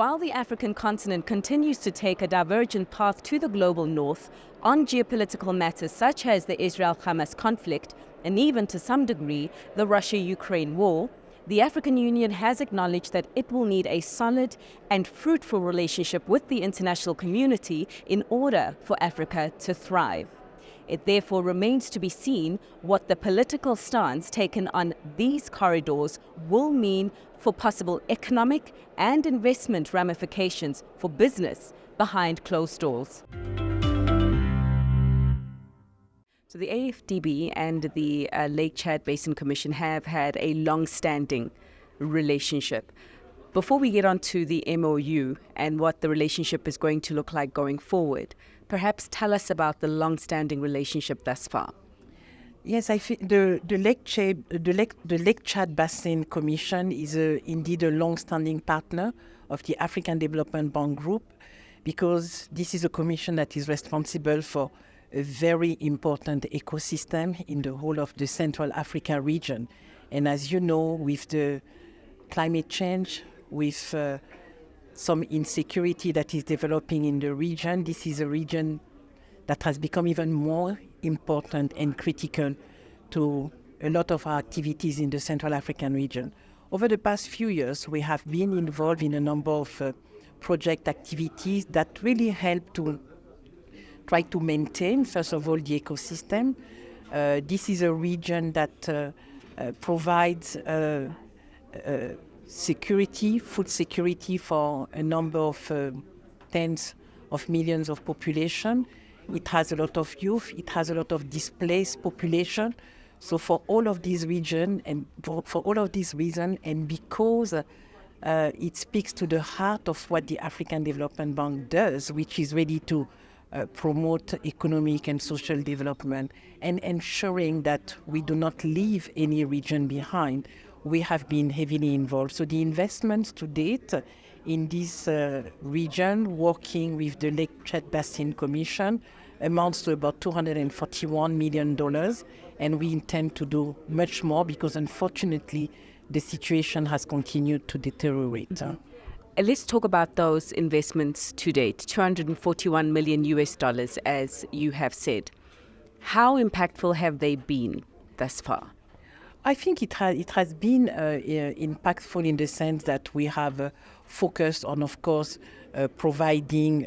While the African continent continues to take a divergent path to the global north on geopolitical matters such as the Israel-Hamas conflict and even to some degree the Russia-Ukraine war, the African Union has acknowledged that it will need a solid and fruitful relationship with the international community in order for Africa to thrive. It therefore remains to be seen what the political stance taken on these corridors will mean for possible economic and investment ramifications for business behind closed doors. So the AfDB and the Lake Chad Basin Commission have had a long-standing relationship. Before we get on to the MOU and what the relationship is going to look like going forward, perhaps tell us about the long-standing relationship thus far. Yes, I think the Lake Chad Basin Commission is indeed a long-standing partner of the African Development Bank Group, because this is a commission that is responsible for a very important ecosystem in the whole of the Central Africa region. And as you know, with the climate change, with some insecurity that is developing in the region, this is a region that has become even more important and critical to a lot of our activities in the Central African region. Over the past few years, we have been involved in a number of project activities that really help to try to maintain, first of all, the ecosystem. This is a region that provides security, food security for a number of tens of millions of population. It has a lot of youth, it has a lot of displaced population. So for all of these regions and for all of these reasons, and because it speaks to the heart of what the African Development Bank does, which is really to promote economic and social development and ensuring that we do not leave any region behind, we have been heavily involved. So the investments to date in this region, working with the Lake Chad Basin Commission, amounts to about $241 million, and we intend to do much more because unfortunately the situation has continued to deteriorate. Mm-hmm. Let's talk about those investments to date, $241 million US, as you have said. How impactful have they been thus far? I think it has been impactful in the sense that we have focused on, of course, providing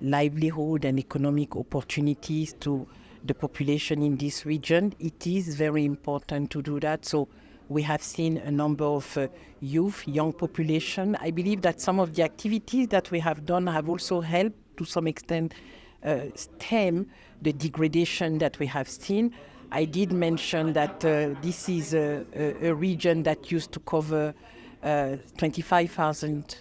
livelihood and economic opportunities to the population in this region. It is very important to do that. So we have seen a number of young population. I believe that some of the activities that we have done have also helped to some extent stem the degradation that we have seen. I did mention that this is a region that used to cover 25,000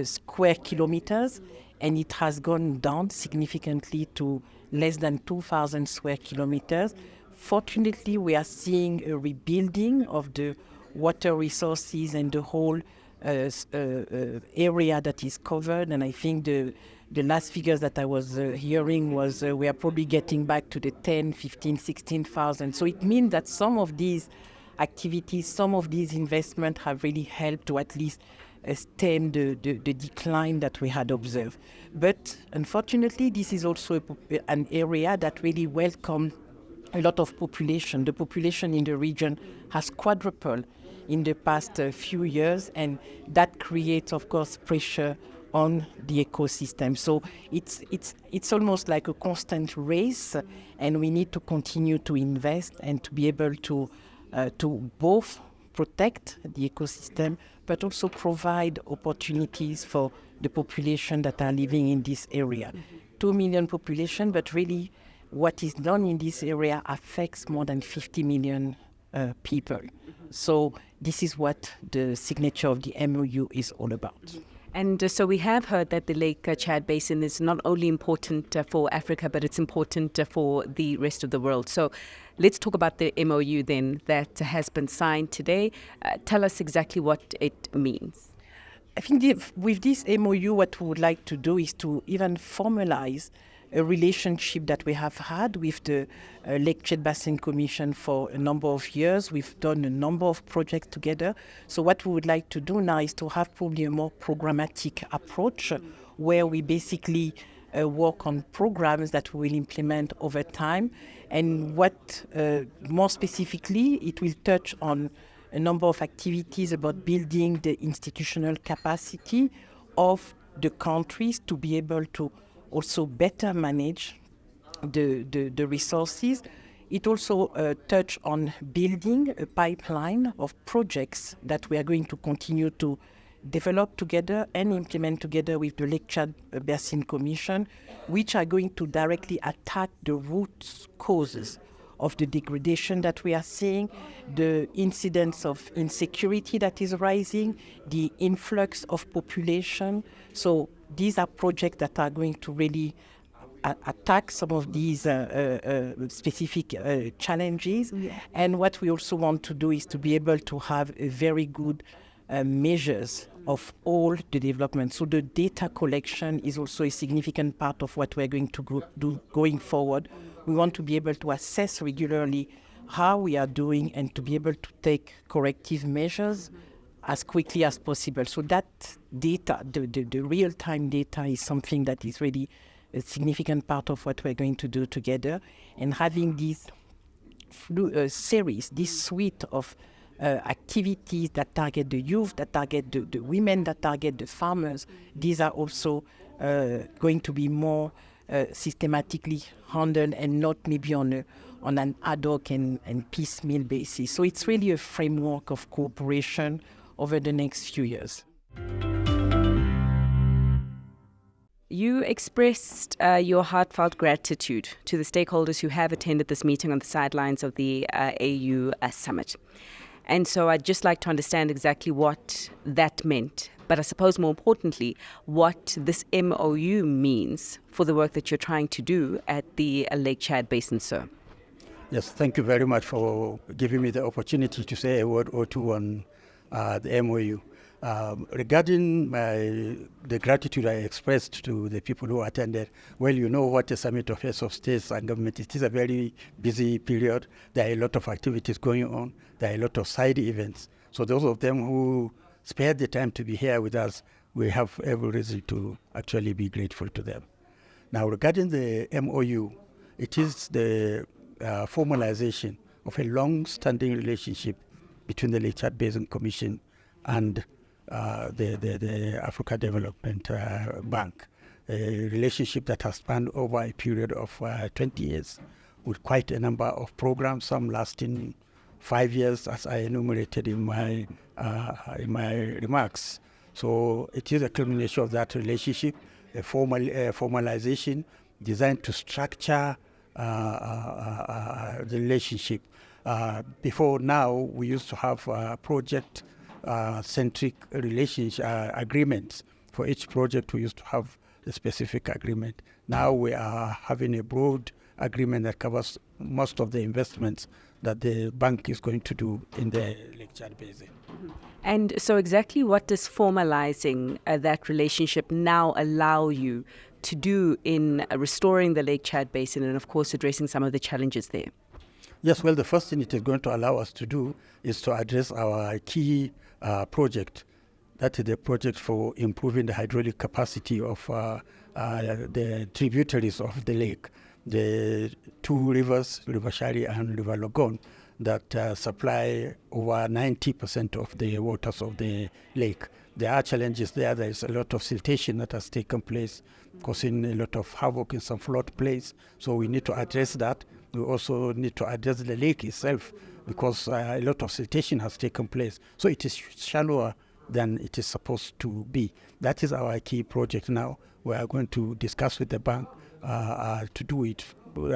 square kilometers, and it has gone down significantly to less than 2,000 square kilometers. Fortunately, we are seeing a rebuilding of the water resources and the whole area that is covered, and I think the last figures that I was hearing was we are probably getting back to the 10, 15, 16,000. So it means that some of these activities, some of these investments have really helped to at least stem the decline that we had observed. But unfortunately, this is also an area that really welcomed a lot of population. The population in the region has quadrupled in the past few years, and that creates, of course, pressure on the ecosystem. So it's almost like a constant race, and we need to continue to invest and to be able to both protect the ecosystem, but also provide opportunities for the population that are living in this area. 2 million population, but really what is done in this area affects more than 50 million people. So this is what the signature of the MOU is all about. And so we have heard that the Lake Chad Basin is not only important for Africa, but it's important for the rest of the world. So let's talk about the MOU then that has been signed today. Tell us exactly what it means. I think with this MOU, what we would like to do is to even formalize a relationship that we have had with the Lake Chad Basin Commission for a number of years. We've done a number of projects together. So what we would like to do now is to have probably a more programmatic approach where we basically work on programs that we will implement over time. And what more specifically, it will touch on a number of activities about building the institutional capacity of the countries to be able to also better manage the resources. It also touch on building a pipeline of projects that we are going to continue to develop together and implement together with the Lake Chad Basin Commission, which are going to directly attack the root causes of the degradation that we are seeing, the incidence of insecurity that is rising, the influx of population. So these are projects that are going to really attack some of these specific challenges. Yeah. And what we also want to do is to be able to have a very good measures of all the development. So the data collection is also a significant part of what we're going to do going forward. We want to be able to assess regularly how we are doing and to be able to take corrective measures as quickly as possible. So that data, the real-time data, is something that is really a significant part of what we're going to do together. And having this series, this suite of activities that target the youth, that target the women, that target the farmers, these are also going to be more systematically handled and not maybe on an ad hoc and piecemeal basis. So it's really a framework of cooperation over the next few years. You expressed your heartfelt gratitude to the stakeholders who have attended this meeting on the sidelines of the AU Summit. And so I'd just like to understand exactly what that meant, but I suppose more importantly, what this MOU means for the work that you're trying to do at the Lake Chad Basin, sir. Yes, thank you very much for giving me the opportunity to say a word or two on the MOU. Regarding the gratitude I expressed to the people who attended, well, you know what a summit of heads of states and government is. It is a very busy period. There are a lot of activities going on. There are a lot of side events. So those of them who spared the time to be here with us, we have every reason to actually be grateful to them. Now, regarding the MOU, it is the formalization of a long-standing relationship between the Lake Chad Basin Commission and the Africa Development Bank, a relationship that has spanned over a period of 20 years with quite a number of programs, some lasting 5 years, as I enumerated in my remarks. So it is a culmination of that relationship, a formalization designed to structure the relationship. Before now, we used to have project-centric relationship agreements. For each project, we used to have a specific agreement. Now we are having a broad agreement that covers most of the investments that the bank is going to do in the Lake Chad Basin. And so exactly what does formalizing that relationship now allow you to do in restoring the Lake Chad Basin and, of course, addressing some of the challenges there? Yes, well, the first thing it is going to allow us to do is to address our key project. That is the project for improving the hydraulic capacity of the tributaries of the lake. The two rivers, River Shari and River Logon, that supply over 90% of the waters of the lake. There are challenges there. There is a lot of siltation that has taken place, causing a lot of havoc in some floodplains. So we need to address that. We also need to address the lake itself because a lot of siltation has taken place. So it is shallower than it is supposed to be. That is our key project now. We are going to discuss with the bank to do it. We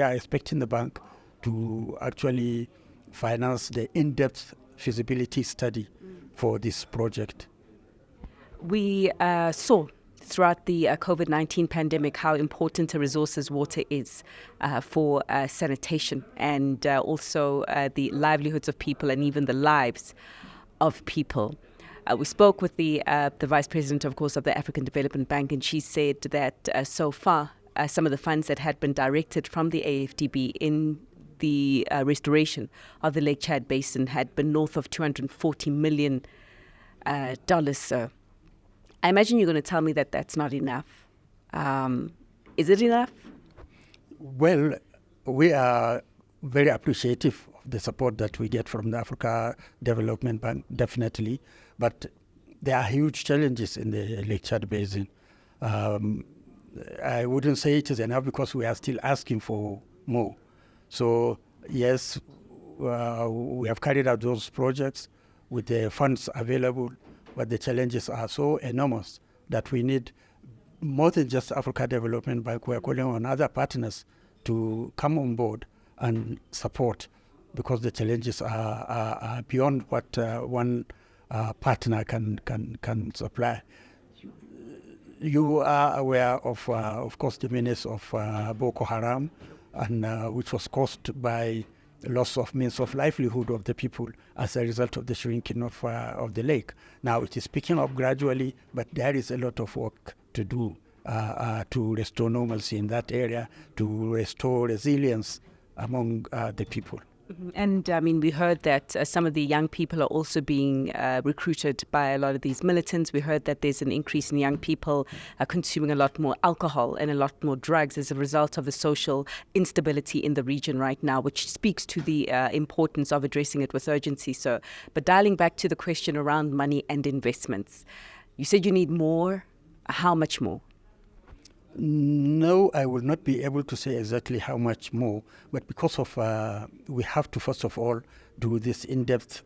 are expecting the bank to actually finance the in-depth feasibility study for this project. We saw throughout the COVID-19 pandemic how important a resource as water is for sanitation and also the livelihoods of people and even the lives of people. We spoke with the Vice President, of course, of the African Development Bank, and she said that so far some of the funds that had been directed from the AFDB in the restoration of the Lake Chad Basin had been north of $240 million. So I imagine you're going to tell me that that's not enough. Is it enough? Well, we are very appreciative of the support that we get from the Africa Development Bank, definitely. But there are huge challenges in the Lake Chad Basin. I wouldn't say it is enough because we are still asking for more. So, yes, we have carried out those projects with the funds available, but the challenges are so enormous that we need more than just Africa Development Bank. We are calling on other partners to come on board and support, because the challenges are beyond what one partner can supply. You are aware of course, the menace of Boko Haram, and which was caused by loss of means of livelihood of the people as a result of the shrinking of the lake. Now it is picking up gradually, but there is a lot of work to do to restore normalcy in that area, to restore resilience among the people. And I mean, we heard that some of the young people are also being recruited by a lot of these militants. We heard that there's an increase in young people consuming a lot more alcohol and a lot more drugs as a result of the social instability in the region right now, which speaks to the importance of addressing it with urgency. So, but dialing back to the question around money and investments, you said you need more. How much more? No, I will not be able to say exactly how much more, but because of we have to first of all do this in-depth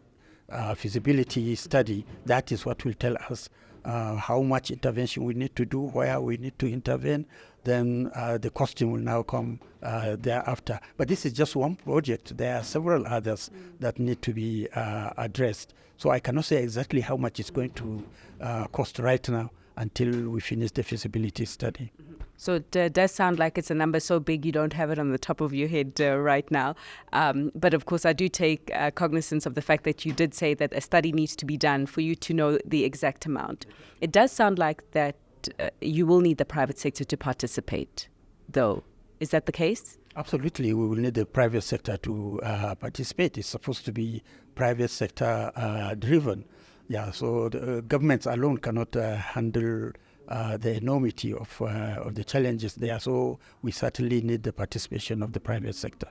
feasibility study. That is what will tell us how much intervention we need to do, where we need to intervene. Then the costing will now come thereafter. But this is just one project. There are several others that need to be addressed. So I cannot say exactly how much it's going to cost right now until we finish the feasibility study. So it does sound like it's a number so big you don't have it on the top of your head right now. But of course, I do take cognizance of the fact that you did say that a study needs to be done for you to know the exact amount. It does sound like that you will need the private sector to participate, though. Is that the case? Absolutely. We will need the private sector to participate. It's supposed to be private sector driven. Yeah, so the governments alone cannot handle the enormity of the challenges there. So we certainly need the participation of the private sector.